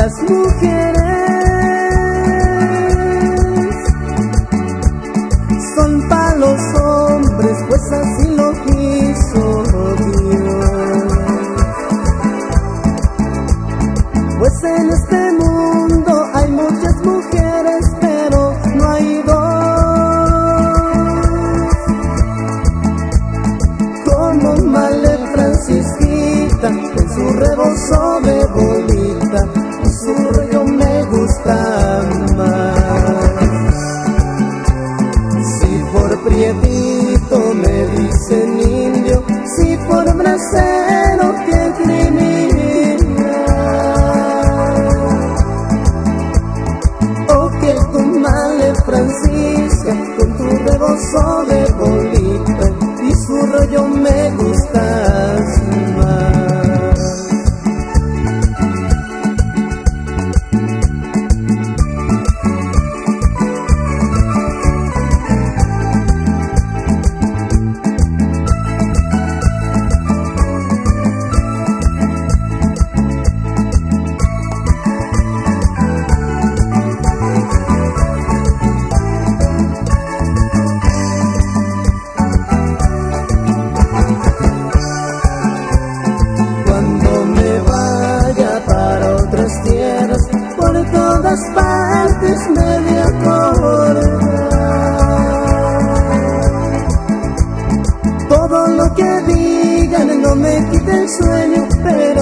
las mujeres son para los hombres, pues así lo quiso Dios. Pues en este mundo hay muchas mujeres, pero no hay dos como Male Francisquita, con su rebozo de bolita y su rollo me gusta más. Si por prietito me dicen indio, si por bracero que criminal, o que tu Male Francisca, con tu rebozo de bolita y su rollo me gustas más. Por todas partes me voy a acordar todo lo que digan, no me quite el sueño, pero